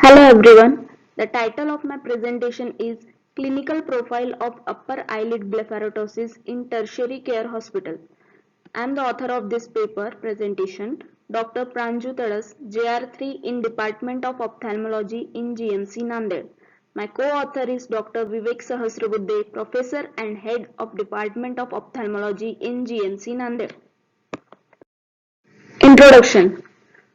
Hello everyone. The title of my presentation is Clinical Profile of Upper Eyelid Blepharotosis in Tertiary Care Hospital. I am the author of this paper presentation, Dr. Pranju Tadas, JR3 in Department of Ophthalmology in GMC Nanded. My co-author is Dr. Vivek Sahasrabudhe, Professor and Head of Department of Ophthalmology in GMC Nanded. Introduction.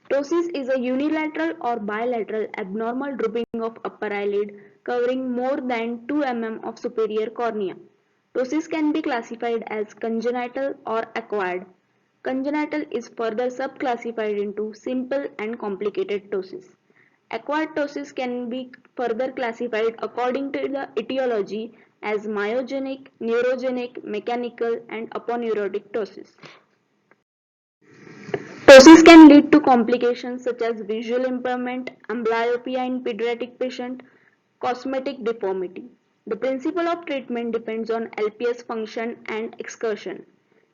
Ptosis is a unilateral or bilateral abnormal drooping of upper eyelid covering more than 2 mm of superior cornea. Ptosis can be classified as congenital or acquired. Congenital is further subclassified into simple and complicated ptosis. Acquired ptosis can be further classified according to the etiology as myogenic, neurogenic, mechanical, and aponeurotic ptosis. Ptosis can lead to complications such as visual impairment, amblyopia in pediatric patient, cosmetic deformity. The principle of treatment depends on LPS function and excursion.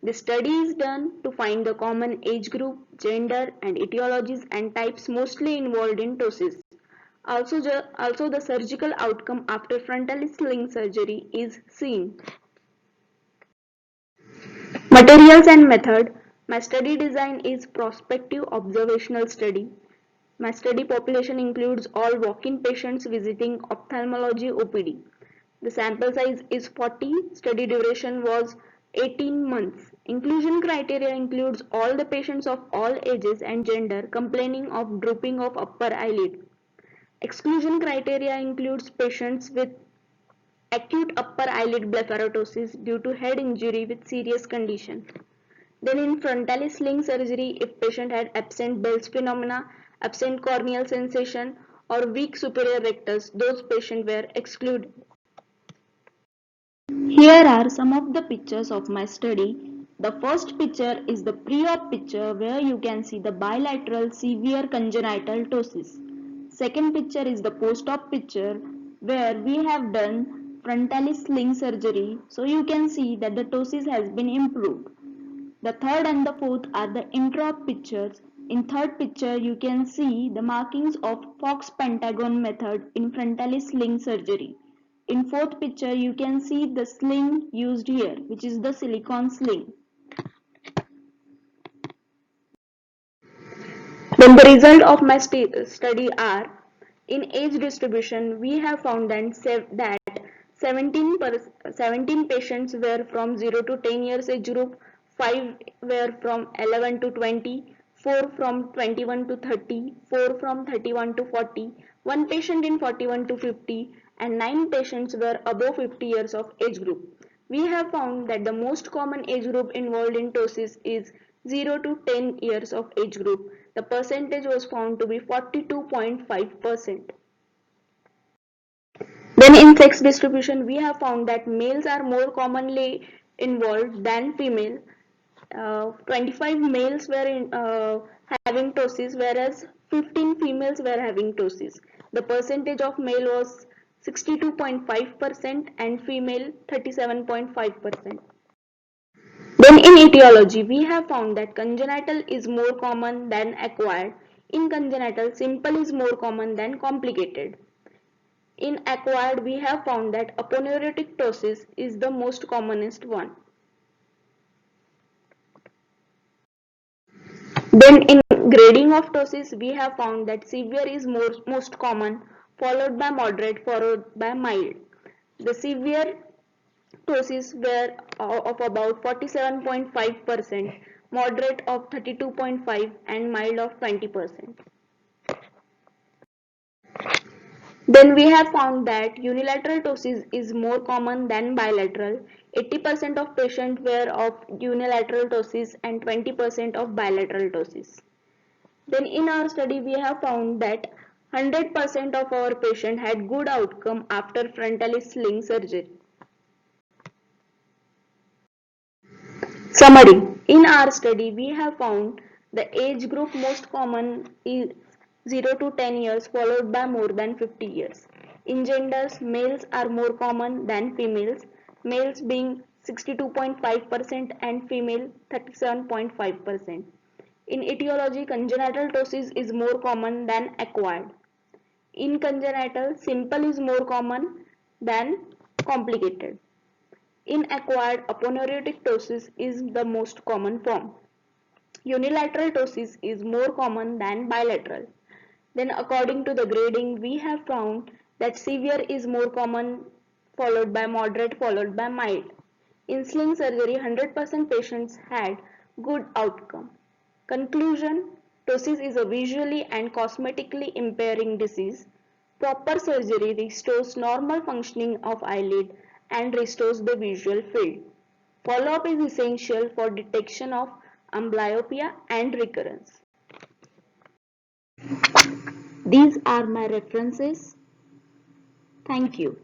The study is done to find the common age group, gender, and etiologies and types mostly involved in ptosis. Also, the surgical outcome after frontalis sling surgery is seen. Materials and method. My study design is prospective observational study. My study population includes all walk-in patients visiting ophthalmology OPD. The sample size is 40. Study duration was 18 months. Inclusion criteria includes all the patients of all ages and gender complaining of drooping of upper eyelid. Exclusion criteria includes patients with acute upper eyelid blepharotosis due to head injury with serious condition. Then in frontalis sling surgery, if patient had absent Bell's phenomena, absent corneal sensation or weak superior rectus, those patients were excluded. Here are some of the pictures of my study. The first picture is the pre-op picture where you can see the bilateral severe congenital ptosis. Second picture is the post-op picture where we have done frontalis sling surgery, so you can see that the ptosis has been improved. The third and the fourth are the intra-op pictures. In third picture, you can see the markings of Fox pentagon method in frontalis sling surgery. In fourth picture, you can see the sling used here, which is the silicone sling. Then the result of my study are, in age distribution, we have found that 17 patients were from 0 to 10 years age group, 5 were from 11 to 20, 4 from 21 to 30, 4 from 31 to 40, 1 patient in 41 to 50, and 9 patients were above 50 years of age group. We have found that the most common age group involved in ptosis is 0 to 10 years of age group. The percentage was found to be 42.5%. Then in sex distribution, we have found that males are more commonly involved than female. 25 males were having ptosis, whereas 15 females were having ptosis. The percentage of male was 62.5% and female 37.5%. Then in etiology, we have found that congenital is more common than acquired. In congenital, simple is more common than complicated. In acquired, we have found that aponeurotic ptosis is the most commonest one. Then in grading of ptosis, we have found that severe is most common, followed by moderate, followed by mild. The severe ptosis were of about 47.5%, moderate of 32.5% and mild of 20%. Then we have found that unilateral ptosis is more common than bilateral. 80% of patients were of unilateral ptosis and 20% of bilateral ptosis. Then in our study we have found that 100% of our patients had good outcome after frontalis sling surgery. Summary. In our study, we have found the age group most common is 0 to 10 years followed by more than 50 years. In genders, males are more common than females, males being 62.5% and female 37.5%. In etiology, congenital ptosis is more common than acquired. In congenital, simple is more common than complicated. In acquired, aponeurotic ptosis is the most common form. Unilateral ptosis is more common than bilateral. Then according to the grading, we have found that severe is more common, followed by moderate, followed by mild. In sling surgery, 100% patients had good outcome. Conclusion: ptosis is a visually and cosmetically impairing disease. Proper surgery restores normal functioning of eyelid and restores the visual field. Follow-up is essential for detection of amblyopia and recurrence. These are my references. Thank you.